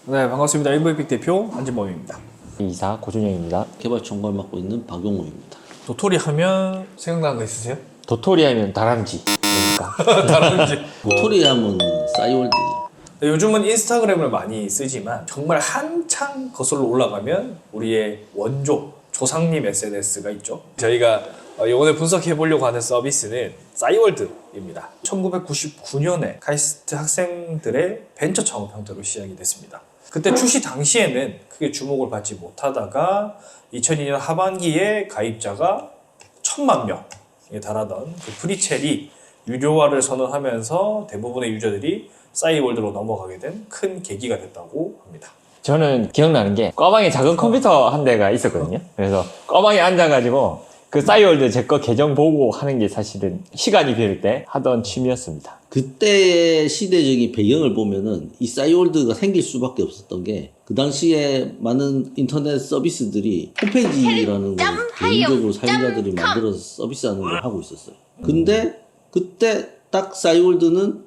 네, 반갑습니다. MVP 대표 안진범입니다. 이사 고준영입니다. 개발 총괄 맡고 있는 박용호입니다. 도토리 하면 생각나는 거 있으세요? 도토리 하면 다람쥐. 그러니까. 다른지. 도토리 하면 싸이월드. 요즘은 인스타그램을 많이 쓰지만 정말 한창 거슬러 올라가면 우리의 원조 조상님 SNS가 있죠. 저희가 이번에 분석해 보려고 하는 서비스는 싸이월드입니다. 1999년에 카이스트 학생들의 벤처 창업 형태로 시작이 됐습니다. 그때 출시 당시에는 크게 주목을 받지 못하다가 2002년 하반기에 가입자가 1000만 명에 달하던 그 프리첼이 유료화를 선언하면서 대부분의 유저들이 싸이월드로 넘어가게 된 큰 계기가 됐다고 합니다. 저는 기억나는 게 과방에 작은 컴퓨터 한 대가 있었거든요. 그래서 과방에 앉아가지고 그 싸이월드 제 거 계정 보고 하는 게 사실은 시간이 비울 때 하던 취미였습니다. 그때의 시대적인 배경을 보면은 이 싸이월드가 생길 수밖에 없었던 게 그 당시에 많은 인터넷 서비스들이 홈페이지라는 걸 개인적으로 사용자들이 만들어서 서비스하는 걸 하고 있었어요. 근데 그때 딱 싸이월드는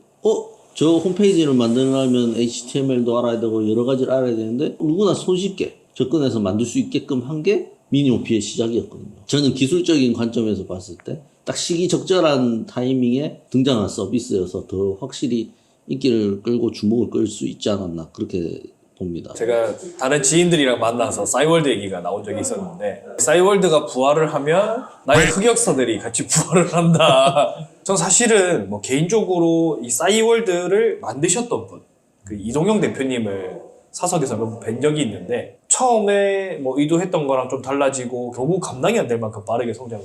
저 홈페이지를 만들려면 HTML도 알아야 되고 여러 가지를 알아야 되는데 누구나 손쉽게 접근해서 만들 수 있게끔 한 게 미니홈피의 시작이었거든요. 저는 기술적인 관점에서 봤을 때 딱 시기적절한 타이밍에 등장한 서비스여서 더 확실히 인기를 끌고 주목을 끌 수 있지 않았나 그렇게 봅니다. 제가 다른 지인들이랑 만나서 싸이월드 얘기가 나온 적이 있었는데 싸이월드가 부활을 하면 나의 흑역사들이 같이 부활을 한다. 전 사실은 뭐 개인적으로 이 싸이월드를 만드셨던 분, 그 이동영 대표님을 사석에서 몇 번 뵌 적이 있는데 처음에 뭐 의도했던 거랑 좀 달라지고 결국 감당이 안 될 만큼 빠르게 성장을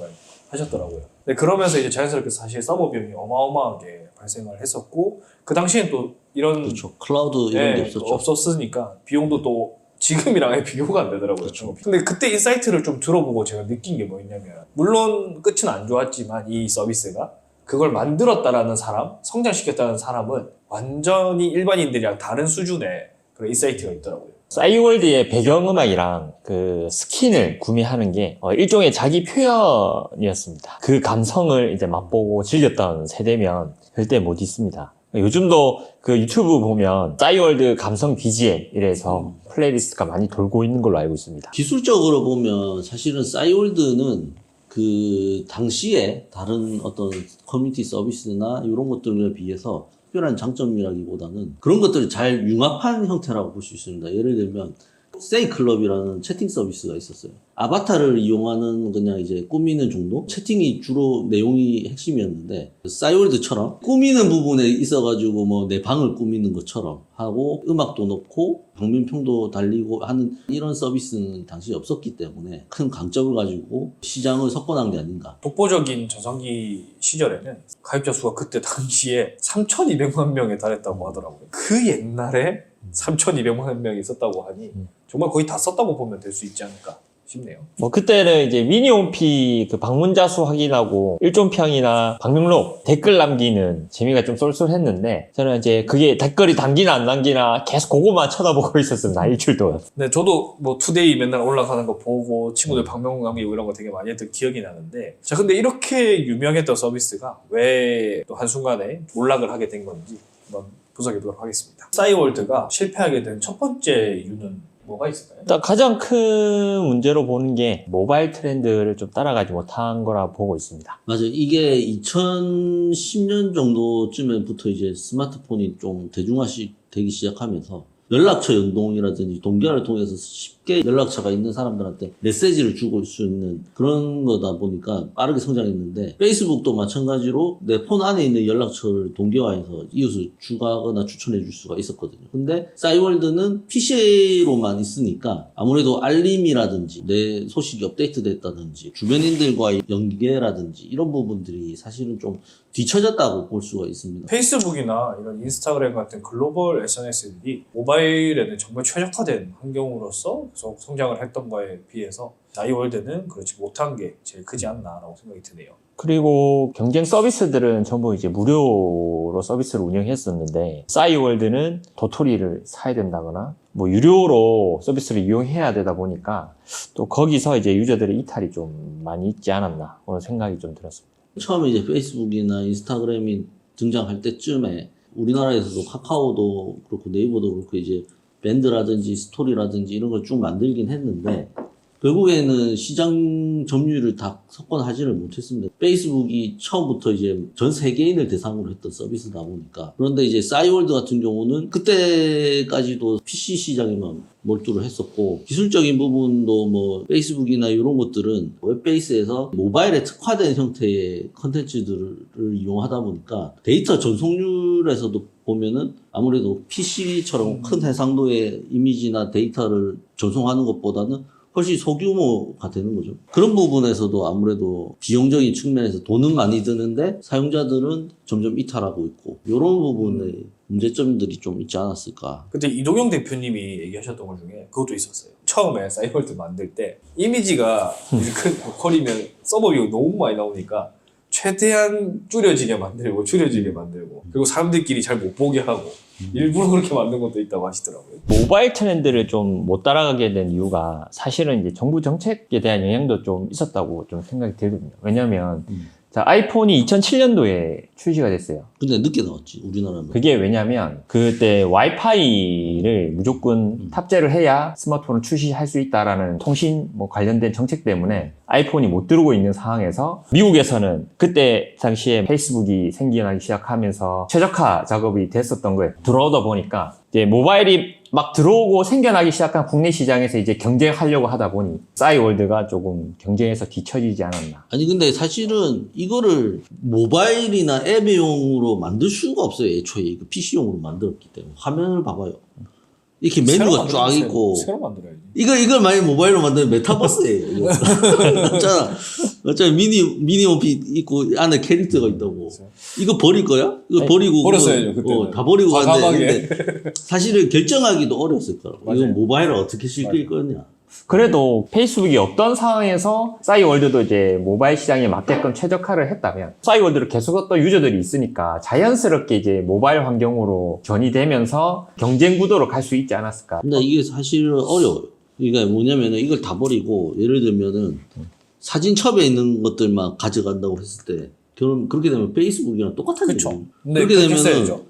하셨더라고요. 근데 그러면서 이제 자연스럽게 사실 서버 비용이 어마어마하게 발생을 했었고 그 당시엔 또 이런 그렇죠. 클라우드 이런 게 없었죠. 없었으니까 비용도 또 지금이랑 아예 비교가 안 되더라고요. 그렇죠. 근데 그때 인사이트를 좀 들어보고 제가 느낀 게 뭐였냐면 물론 끝은 안 좋았지만 이 서비스가 그걸 만들었다라는 사람, 성장시켰다는 사람은 완전히 일반인들이랑 다른 수준의 그런 인사이트가 있더라고요. 싸이월드의 배경음악이랑 그 스킨을 구매하는 게 일종의 자기 표현이었습니다. 그 감성을 이제 맛보고 즐겼던 세대면 절대 못 잊습니다. 요즘도 그 유튜브 보면 싸이월드 감성 BGM 이래서 플레이리스트가 많이 돌고 있는 걸로 알고 있습니다. 기술적으로 보면 사실은 싸이월드는 그 당시에 다른 어떤 커뮤니티 서비스나 이런 것들에 비해서 특별한 장점이라기보다는 그런 것들을 잘 융합한 형태라고 볼 수 있습니다. 예를 들면 세이클럽이라는 채팅 서비스가 있었어요. 아바타를 이용하는 그냥 이제 꾸미는 정도? 채팅이 주로 내용이 핵심이었는데 싸이월드처럼 꾸미는 부분에 있어가지고 뭐 내 방을 꾸미는 것처럼 하고 음악도 넣고 방문평도 달리고 하는 이런 서비스는 당시 없었기 때문에 큰 강점을 가지고 시장을 석권한 게 아닌가. 독보적인 전성기 시절에는 가입자 수가 그때 당시에 3,200만 명에 달했다고 하더라고요. 그 옛날에 3,200만 명이 있었다고 하니 정말 거의 다 썼다고 보면 될 수 있지 않을까 싶네요. 뭐 그때는 이제 미니홈피 그 방문자 수 확인하고 일종평이나 방명록 댓글 남기는 재미가 좀 쏠쏠했는데 저는 이제 그게 댓글이 담기나 안 담기나 계속 그거만 쳐다보고 있었습니다. 일주일 동안. 네, 저도 뭐 투데이 맨날 올라가는 거 보고 친구들 방명 남기고 이런 거 되게 많이 했던 기억이 나는데 자 근데 이렇게 유명했던 서비스가 왜 또 한순간에 몰락을 하게 된 건지 한번 분석해 보도록 하겠습니다. 싸이월드가 실패하게 된 첫 번째 이유는 뭐가 있을까요? 일단 가장 큰 문제로 보는 게 모바일 트렌드를 좀 따라가지 못한 거라 보고 있습니다. 맞아요. 이게 2010년 정도쯤에부터 이제 스마트폰이 좀 되기 시작하면서 연락처 연동이라든지 동기화를 통해서 쉽게 연락처가 있는 사람들한테 메시지를 주고 수 있는 그런 거다 보니까 빠르게 성장했는데 페이스북도 마찬가지로 내 폰 안에 있는 연락처를 동기화해서 이웃을 추가하거나 추천해 줄 수가 있었거든요. 근데 싸이월드는 PC로만 있으니까 아무래도 알림이라든지 내 소식이 업데이트됐다든지 주변인들과의 연계라든지 이런 부분들이 사실은 좀 뒤처졌다고 볼 수가 있습니다. 페이스북이나 이런 인스타그램 같은 글로벌 SNS들이 모바일에는 정말 최적화된 환경으로서 계속 성장을 했던 거에 비해서 싸이월드는 그렇지 못한 게 제일 크지 않나라고 생각이 드네요. 그리고 경쟁 서비스들은 전부 이제 무료로 서비스를 운영했었는데 싸이월드는 도토리를 사야 된다거나 뭐 유료로 서비스를 이용해야 되다 보니까 또 거기서 이제 유저들의 이탈이 좀 많이 있지 않았나 그런 생각이 좀 들었습니다. 처음에 이제 페이스북이나 인스타그램이 등장할 때쯤에 우리나라에서도 카카오도 그렇고 네이버도 그렇고 이제 밴드라든지 스토리라든지 이런 걸 쭉 만들긴 했는데 결국에는 시장 점유율을 다 석권하지를 못했습니다. 페이스북이 처음부터 이제 전 세계인을 대상으로 했던 서비스다 보니까. 그런데 이제 싸이월드 같은 경우는 그때까지도 PC 시장에만 몰두를 했었고, 기술적인 부분도 뭐 페이스북이나 이런 것들은 웹베이스에서 모바일에 특화된 형태의 컨텐츠들을 이용하다 보니까 데이터 전송률에서도 보면은 아무래도 PC처럼 큰 해상도의 이미지나 데이터를 전송하는 것보다는 훨씬 소규모가 되는 거죠. 그런 부분에서도 아무래도 비용적인 측면에서 돈은 많이 드는데 사용자들은 점점 이탈하고 있고 이런 부분에 문제점들이 좀 있지 않았을까. 그때 이동영 대표님이 얘기하셨던 것 중에 그것도 있었어요. 처음에 싸이월드 만들 때 이미지가 큰 보컬이면 서버 비용 너무 많이 나오니까 최대한 줄여지게 만들고 그리고 사람들끼리 잘 못 보게 하고 일부러 그렇게 만든 것도 있다고 하시더라고요. 모바일 트렌드를 좀 못 따라가게 된 이유가 사실은 이제 정부 정책에 대한 영향도 좀 있었다고 좀 생각이 들거든요. 왜냐면 자, 아이폰이 2007년도에 출시가 됐어요. 근데 늦게 나왔지 우리나라는. 그게 왜냐면 그때 와이파이를 무조건 탑재를 해야 스마트폰을 출시할 수 있다라는 통신 뭐 관련된 정책 때문에 아이폰이 못 들어오고 있는 상황에서 미국에서는 그때 당시에 페이스북이 생겨나기 시작하면서 최적화 작업이 됐었던 거예요. 들어오다 보니까 이제 모바일이 막 들어오고 생겨나기 시작한 국내 시장에서 이제 경쟁하려고 하다 보니 싸이월드가 조금 경쟁에서 뒤처지지 않았나. 아니 근데 사실은 이거를 모바일이나 앱용으로 만들 수가 없어요. 애초에 이거 PC용으로 만들었기 때문에. 화면을 봐봐요. 이렇게 메뉴가 쫙 있고. 새로 만들어야지. 이걸 만약 모바일로 만들면 메타버스예요. 이거. 맞잖아. 미니 홈피 있고 안에 캐릭터가 있다고. 이거 버릴 거야? 이거 아니, 버리고. 버렸어야죠, 그때는. 다 버리고 과감하게. 갔는데. 사실은 결정하기도 어려웠을 거라고. 이거 맞아요. 모바일을 어떻게 실길 거냐. 그래도 페이스북이 없던 상황에서 싸이월드도 이제 모바일 시장에 맞게끔 최적화를 했다면 싸이월드를 계속 했던 유저들이 있으니까 자연스럽게 이제 모바일 환경으로 견이되면서 경쟁 구도로 갈 수 있지 않았을까. 근데 이게 사실은 어려워요. 이게 뭐냐면은 이걸 다 버리고 예를 들면은 사진첩에 있는 것들만 가져간다고 했을 때 그렇게 되면 페이스북이랑 똑같은 그쵸. 거예요. 근데 그렇게 그렇게 되면은 했어야죠.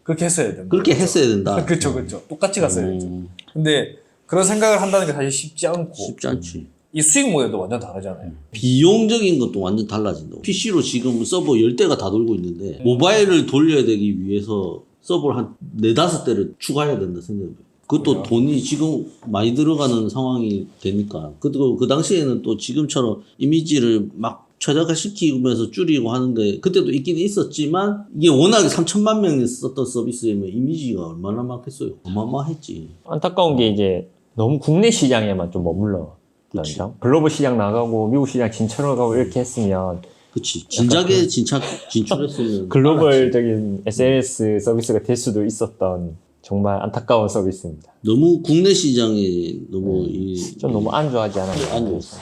그렇게 했어야 된다. 그렇게 했어야 된다. 그쵸. 똑같이 갔어야죠. 근데 그런 생각을 한다는 게 사실 쉽지 않고 쉽지 않지. 이 수익 모델도 완전 다르잖아요. 비용적인 것도 완전 달라진다. PC로 지금 서버 10대가 다 돌고 있는데 모바일을 돌려야 되기 위해서 서버를 한 4-5대를 추가해야 된다 생각해요. 그것도 그래요? 돈이 지금 많이 들어가는 상황이 되니까. 그 당시에는 또 지금처럼 이미지를 막 최적화시키면서 줄이고 하는데 그때도 있긴 있었지만 이게 워낙에 3천만 명이 썼던 서비스이면 이미지가 얼마나 많겠어요. 어마어마했지. 안타까운 게 이제 너무 국내 시장에만 좀 머물러. 그치. 글로벌 시장 나가고 미국 시장 진출을 가고 이렇게 했으면 그치. 진작에 진출했으면. 글로벌적인 SNS 서비스가 될 수도 있었던 정말 안타까운 서비스입니다. 너무 국내 시장에 너무 좀 너무 안주하지 않았나. 안 좋았어.